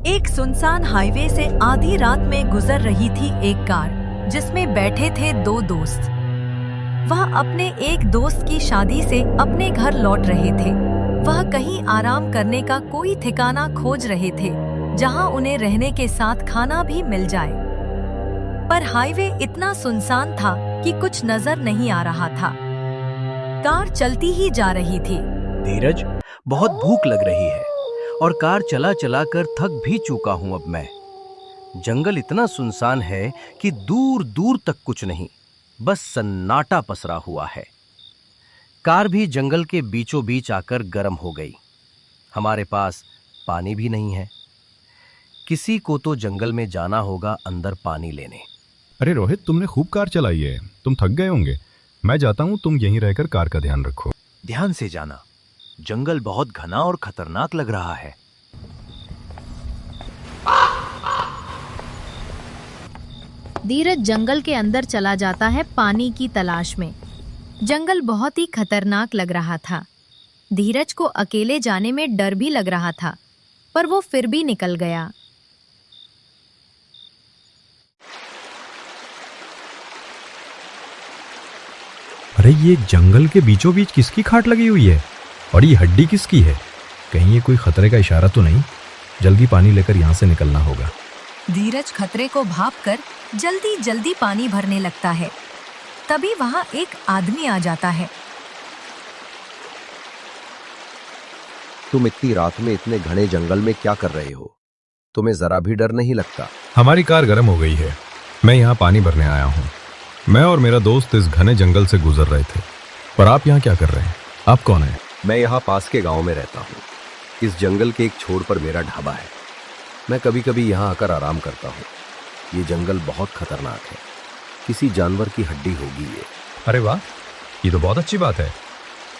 एक सुनसान हाईवे से आधी रात में गुजर रही थी एक कार जिसमें बैठे थे दो दोस्त। वह अपने एक दोस्त की शादी से अपने घर लौट रहे थे। वह कहीं आराम करने का कोई ठिकाना खोज रहे थे जहां उन्हें रहने के साथ खाना भी मिल जाए। पर हाईवे इतना सुनसान था कि कुछ नजर नहीं आ रहा था। कार चलती ही जा रही थी। धीरज, बहुत भूख लग रही है और कार चला चला कर थक भी चुका हूं अब मैं। जंगल इतना सुनसान है कि दूर दूर तक कुछ नहीं, बस सन्नाटा पसरा हुआ है। कार भी जंगल के बीचों बीच आकर गर्म हो गई। हमारे पास पानी भी नहीं है। किसी को तो जंगल में जाना होगा अंदर पानी लेने। अरे रोहित, तुमने खूब कार चलाई है, तुम थक गए होंगे। मैं जाता हूँ, तुम यहीं रहकर कार का ध्यान रखो। ध्यान से जाना, जंगल बहुत घना और खतरनाक लग रहा है। धीरज जंगल के अंदर चला जाता है पानी की तलाश में। जंगल बहुत ही खतरनाक लग रहा था। धीरज को अकेले जाने में डर भी लग रहा था, पर वो फिर भी निकल गया। अरे ये जंगल के बीचों बीच किसकी खाट लगी हुई है? और ये हड्डी किसकी है? कहीं ये कोई खतरे का इशारा तो नहीं? जल्दी पानी लेकर यहाँ से निकलना होगा। धीरज खतरे को भांपकर जल्दी जल्दी पानी भरने लगता है। तभी वहां एक आदमी आ जाता है। तुम इतनी रात में इतने घने जंगल में क्या कर रहे हो? तुम्हें जरा भी डर नहीं लगता? हमारी कार गर्म हो गई है, मैं यहाँ पानी भरने आया हूँ। मैं और मेरा दोस्त इस घने जंगल से गुजर रहे थे। पर आप यहाँ क्या कर रहे हैं? आप कौन हैं? मैं यहाँ पास के गांव में रहता हूँ। इस जंगल के एक छोर पर मेरा ढाबा है। मैं कभी कभी यहाँ आकर आराम करता हूँ। ये जंगल बहुत खतरनाक है, किसी जानवर की हड्डी होगी ये। अरे वाह, ये तो बहुत अच्छी बात है।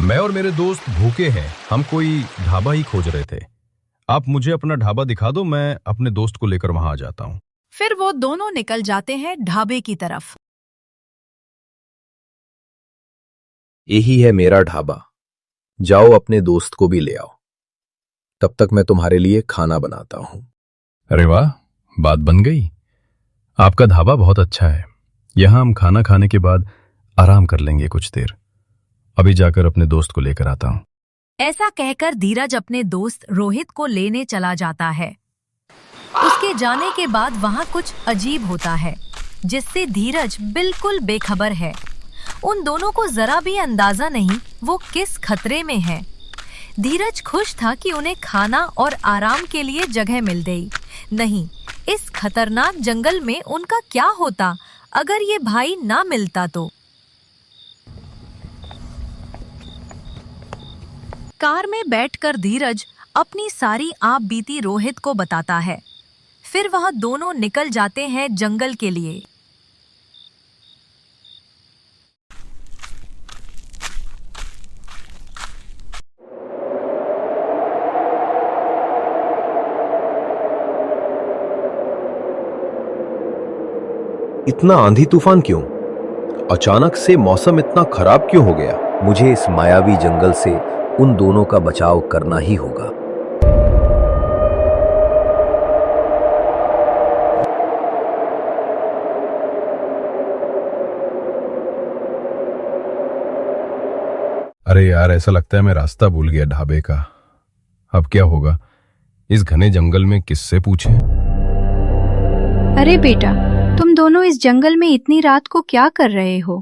मैं और मेरे दोस्त भूखे हैं, हम कोई ढाबा ही खोज रहे थे। आप मुझे अपना ढाबा दिखा दो, मैं अपने दोस्त को लेकर वहां आ जाता हूँ। फिर वो दोनों निकल जाते हैं ढाबे की तरफ। यही है मेरा ढाबा, जाओ अपने दोस्त को भी ले आओ। तब तक मैं तुम्हारे लिए खाना बनाता हूँ। अरे वाह, बात बन गई। आपका ढाबा बहुत अच्छा है। यहाँ हम खाना खाने के बाद आराम कर लेंगे कुछ देर। अभी जाकर अपने दोस्त को लेकर आता हूँ। ऐसा कहकर धीरज अपने दोस्त रोहित को लेने चला जाता है। उसके जाने के बाद वहां कुछ अजीब होता है जिससे धीरज बिल्कुल बेखबर है। उन दोनों को जरा भी अंदाजा नहीं वो किस खतरे में है। धीरज खुश था कि उन्हें खाना और आराम के लिए जगह मिल गई। नहीं, इस खतरनाक जंगल में उनका क्या होता अगर ये भाई ना मिलता तो। कार में बैठकर धीरज अपनी सारी आप बीती रोहित को बताता है। फिर वह दोनों निकल जाते हैं जंगल के लिए। इतना आंधी तूफान क्यों? अचानक से मौसम इतना खराब क्यों हो गया? मुझे इस मायावी जंगल से उन दोनों का बचाव करना ही होगा। अरे यार, ऐसा लगता है मैं रास्ता भूल गया ढाबे का। अब क्या होगा? इस घने जंगल में किससे पूछें? अरे बेटा, तुम दोनों इस जंगल में इतनी रात को क्या कर रहे हो?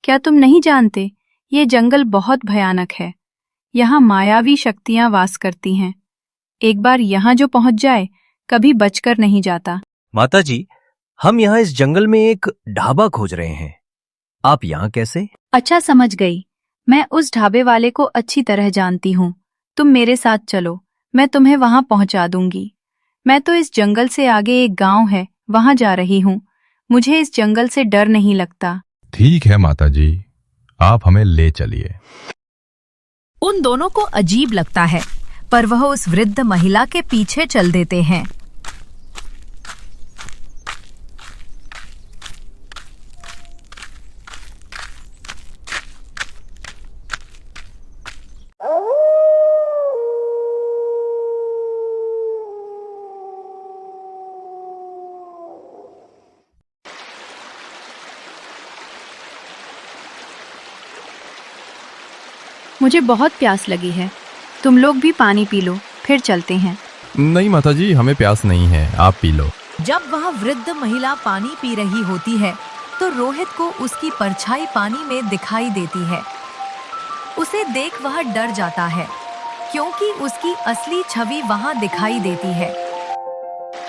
क्या तुम नहीं जानते ये जंगल बहुत भयानक है। यहाँ मायावी शक्तियां वास करती हैं। एक बार यहाँ जो पहुंच जाए कभी बचकर नहीं जाता। माताजी, हम यहाँ इस जंगल में एक ढाबा खोज रहे हैं। आप यहाँ कैसे? अच्छा, समझ गई। मैं उस ढाबे वाले को अच्छी तरह जानती हूँ। तुम मेरे साथ चलो, मैं तुम्हें वहां पहुंचा दूंगी। मैं तो इस जंगल से आगे एक गांव है, वहां जा रही हूँ। मुझे इस जंगल से डर नहीं लगता। ठीक है माताजी, आप हमें ले चलिए। उन दोनों को अजीब लगता है, पर वह उस वृद्ध महिला के पीछे चल देते हैं। मुझे बहुत प्यास लगी है। तुम लोग भी पानी पी लो, फिर चलते हैं। नहीं माताजी, हमें प्यास नहीं है, आप पी लो। जब वह वृद्ध महिला पानी पी रही होती है तो रोहित को उसकी परछाई पानी में दिखाई देती है। उसे देख वह डर जाता है क्योंकि उसकी असली छवि वहां दिखाई देती है।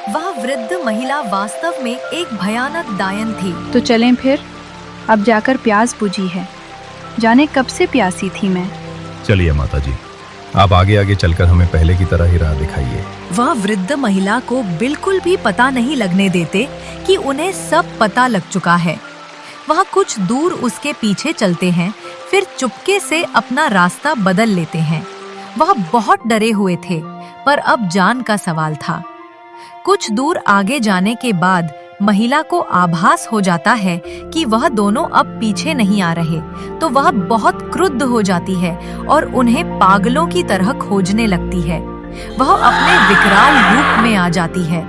वह वृद्ध महिला वास्तव में एक भयानक डायन थी। तो चलें फिर, अब जाकर प्यास बुझी है। जाने कब से प्यासी थी मैं। चलिए माताजी, आप आगे आगे चलकर हमें पहले की तरह ही राह दिखाइए। वह वृद्ध महिला को बिल्कुल भी पता नहीं लगने देते कि उन्हें सब पता लग चुका है। वह कुछ दूर उसके पीछे चलते हैं, फिर चुपके से अपना रास्ता बदल लेते हैं। वह बहुत डरे हुए थे, पर अब जान का सवाल था। कुछ दूर आगे जाने के बाद महिला को आभास हो जाता है कि वह दोनों अब पीछे नहीं आ रहे, तो वह बहुत क्रुद्ध हो जाती है और उन्हें पागलों की तरह खोजने लगती है। वह अपने विकराल रूप में आ जाती है।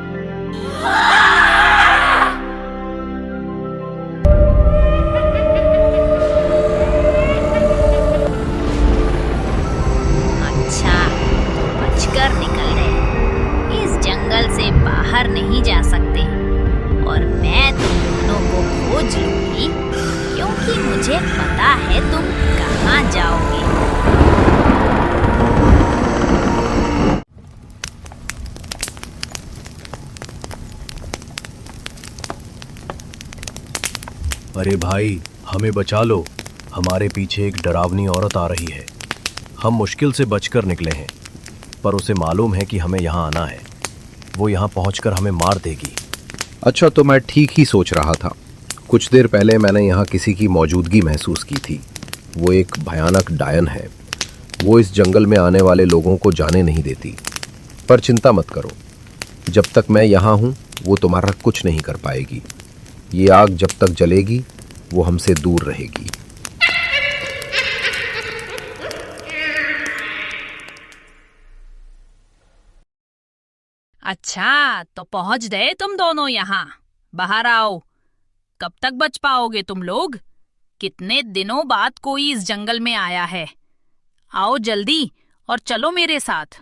अच्छा, बचकर निकल गए। इस जंगल से बाहर नहीं जा सकते और मैं तुम दोनों को खोज लूंगी, क्योंकि मुझे पता है तुम कहाँ जाओगे। अरे भाई, हमें बचा लो, हमारे पीछे एक डरावनी औरत आ रही है। हम मुश्किल से बचकर निकले हैं, पर उसे मालूम है कि हमें यहाँ आना है। वो यहाँ पहुँचकर हमें मार देगी। अच्छा, तो मैं ठीक ही सोच रहा था। कुछ देर पहले मैंने यहाँ किसी की मौजूदगी महसूस की थी। वो एक भयानक डायन है। वो इस जंगल में आने वाले लोगों को जाने नहीं देती। पर चिंता मत करो, जब तक मैं यहाँ हूँ वो तुम्हारा कुछ नहीं कर पाएगी। ये आग जब तक जलेगी वो हमसे दूर रहेगी। अच्छा, तो पहुंच गए तुम दोनों यहाँ। बाहर आओ। कब तक बच पाओगे तुम लोग? कितने दिनों बाद कोई इस जंगल में आया है। आओ जल्दी और चलो मेरे साथ।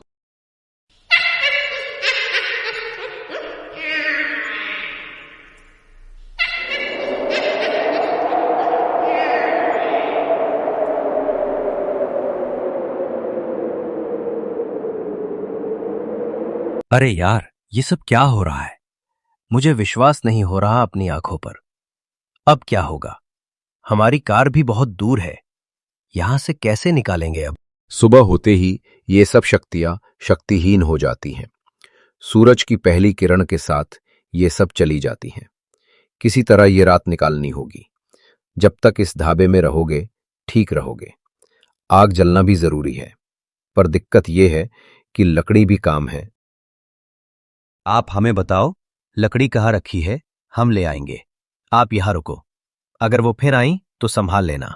अरे यार, ये सब क्या हो रहा है? मुझे विश्वास नहीं हो रहा अपनी आंखों पर। अब क्या होगा? हमारी कार भी बहुत दूर है। यहां से कैसे निकालेंगे अब? सुबह होते ही ये सब शक्तियां शक्तिहीन हो जाती हैं। सूरज की पहली किरण के साथ ये सब चली जाती हैं। किसी तरह ये रात निकालनी होगी। जब तक इस ढाबे में रहोगे ठीक रहोगे। आग जलना भी जरूरी है, पर दिक्कत यह है कि लकड़ी भी काम है। आप हमें बताओ, लकड़ी कहाँ रखी है, हम ले आएंगे। आप यहां रुको, अगर वो फिर आई तो संभाल लेना।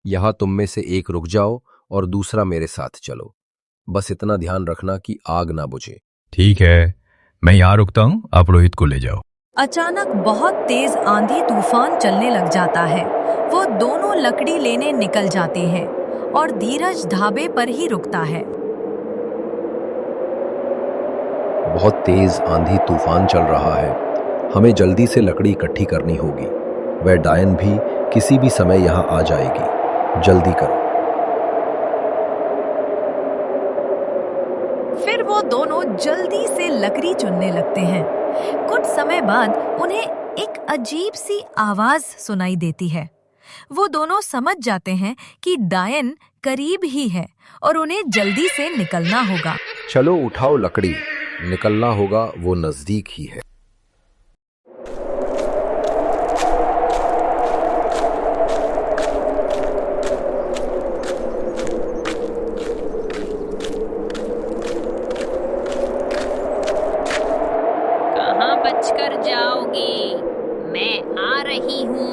यहां तुम में से एक रुक जाओ और दूसरा मेरे साथ चलो। बस इतना ध्यान रखना कि आग ना बुझे। ठीक है, मैं यहाँ रुकता हूँ, आप रोहित को ले जाओ। अचानक बहुत तेज आंधी तूफान चलने लग जाता है। वो दोनों लकड़ी लेने निकल जाते हैं और धीरज ढाबे पर ही रुकता है। बहुत तेज आंधी तूफान चल रहा है। हमें जल्दी से लकड़ी इकट्ठी करनी होगी। वह डायन भी किसी भी समय यहाँ आ जाएगी। जल्दी करो। फिर वो दोनों जल्दी से लकड़ी चुनने लगते हैं। कुछ समय बाद उन्हें एक अजीब सी आवाज सुनाई देती है। वो दोनों समझ जाते हैं कि डायन करीब ही है और उन्हें जल्दी से निकलना होगा। चलो उठाओ लकड़ी, निकलना होगा, वो नजदीक ही है। कहाँ बचकर जाओगे? मैं आ रही हूँ।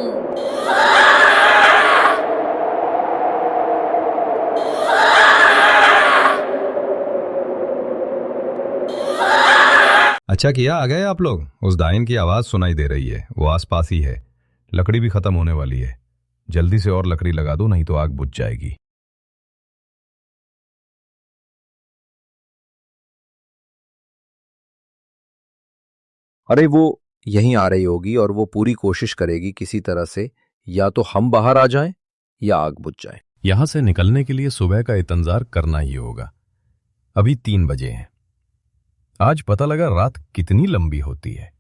अच्छा किया आ गए आप लोग। उस डायन की आवाज सुनाई दे रही है, वो आसपास ही है। लकड़ी भी खत्म होने वाली है। जल्दी से और लकड़ी लगा दो, नहीं तो आग बुझ जाएगी। अरे वो यहीं आ रही होगी और वो पूरी कोशिश करेगी किसी तरह से या तो हम बाहर आ जाएं या आग बुझ जाए। यहां से निकलने के लिए सुबह का इंतजार करना ही होगा। अभी 3 बजे हैं। आज पता लगा रात कितनी लंबी होती है।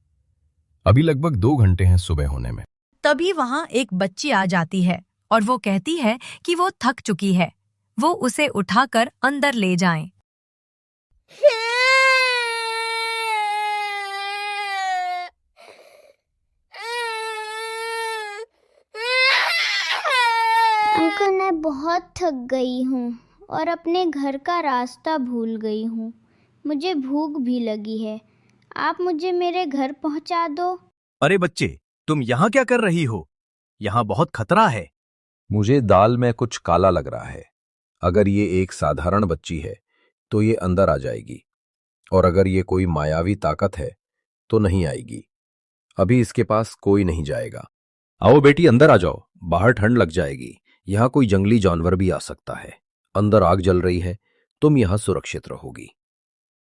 अभी लगभग 2 घंटे हैं सुबह होने में। तभी वहां एक बच्ची आ जाती है और वो कहती है कि वो थक चुकी है, वो उसे उठाकर अंदर ले जाएं। अंकल मैं बहुत थक गई हूँ और अपने घर का रास्ता भूल गई हूँ। मुझे भूख भी लगी है, आप मुझे मेरे घर पहुँचा दो। अरे बच्चे, तुम यहाँ क्या कर रही हो? यहाँ बहुत खतरा है। मुझे दाल में कुछ काला लग रहा है। अगर ये एक साधारण बच्ची है तो ये अंदर आ जाएगी, और अगर ये कोई मायावी ताकत है तो नहीं आएगी। अभी इसके पास कोई नहीं जाएगा। आओ बेटी, अंदर आ जाओ, बाहर ठंड लग जाएगी। यहाँ कोई जंगली जानवर भी आ सकता है। अंदर आग जल रही है, तुम यहाँ सुरक्षित रहोगी।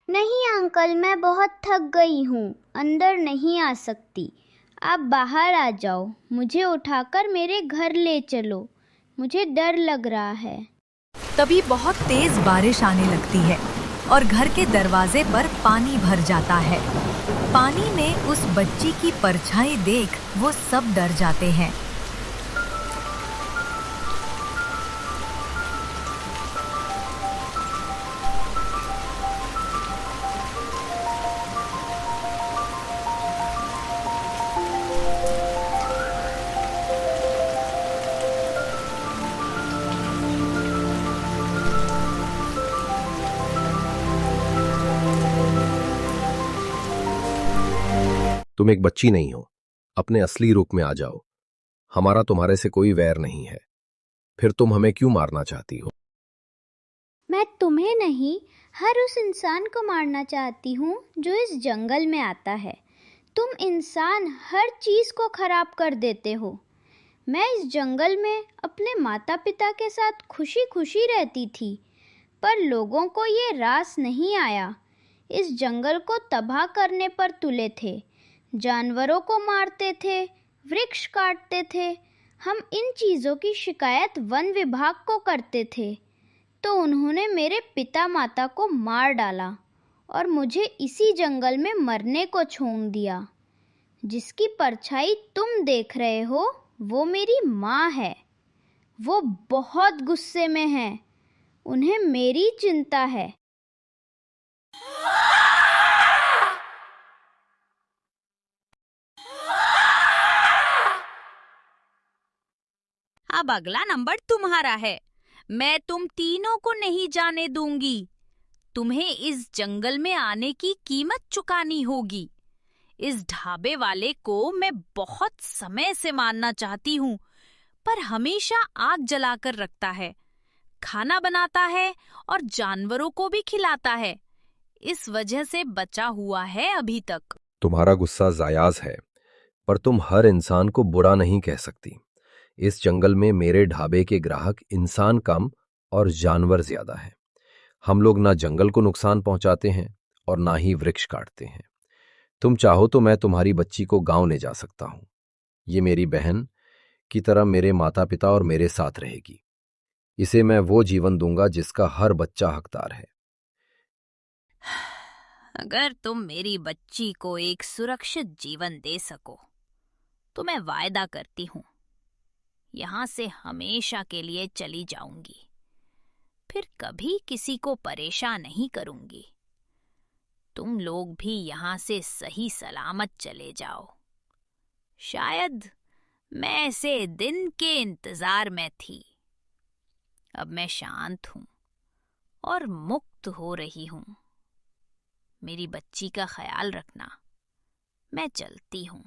नहीं अंकल, मैं बहुत थक गई हूँ, अंदर नहीं आ सकती। आप बाहर आ जाओ, मुझे उठाकर मेरे घर ले चलो, मुझे डर लग रहा है। तभी बहुत तेज बारिश आने लगती है और घर के दरवाजे पर पानी भर जाता है। पानी में उस बच्ची की परछाई देख वो सब डर जाते हैं। तुम एक बच्ची नहीं हो, अपने असली रूप में आ जाओ। हमारा तुम्हारे से कोई वैर नहीं है, फिर तुम हमें क्यों मारना चाहती हो? मैं तुम्हें नहीं, हर उस इंसान को मारना चाहती हूँ जो इस जंगल में आता है। तुम इंसान हर चीज़ को खराब कर देते हो। मैं इस जंगल में अपने माता पिता के साथ खुशी खुशी रहती थी, पर लोगों को ये रास नहीं आया। इस जंगल को तबाह करने पर तुले थे, जानवरों को मारते थे, वृक्ष काटते थे। हम इन चीज़ों की शिकायत वन विभाग को करते थे, तो उन्होंने मेरे पिता माता को मार डाला और मुझे इसी जंगल में मरने को छोड़ दिया। जिसकी परछाई तुम देख रहे हो वो मेरी माँ है। वो बहुत गुस्से में है, उन्हें मेरी चिंता है। अब अगला नंबर तुम्हारा है। मैं तुम तीनों को नहीं जाने दूंगी। तुम्हें इस जंगल में आने की कीमत चुकानी होगी। इस ढाबे वाले को मैं बहुत समय से मारना चाहती हूँ, पर हमेशा आग जलाकर रखता है, खाना बनाता है और जानवरों को भी खिलाता है। इस वजह से बचा हुआ है अभी तक। तुम्हारा गुस्सा जायज है, पर तुम हर इंसान को बुरा नहीं कह सकती। इस जंगल में मेरे ढाबे के ग्राहक इंसान कम और जानवर ज्यादा है। हम लोग ना जंगल को नुकसान पहुंचाते हैं और ना ही वृक्ष काटते हैं। तुम चाहो तो मैं तुम्हारी बच्ची को गांव ले जा सकता हूं। ये मेरी बहन की तरह मेरे माता पिता और मेरे साथ रहेगी। इसे मैं वो जीवन दूंगा जिसका हर बच्चा हकदार है। अगर तुम मेरी बच्ची को एक सुरक्षित जीवन दे सको तो मैं वायदा करती हूँ, यहाँ से हमेशा के लिए चली जाऊंगी। फिर कभी किसी को परेशान नहीं करूंगी। तुम लोग भी यहाँ से सही सलामत चले जाओ। शायद मैं ऐसे दिन के इंतजार में थी। अब मैं शांत हूँ और मुक्त हो रही हूँ। मेरी बच्ची का ख्याल रखना। मैं चलती हूँ।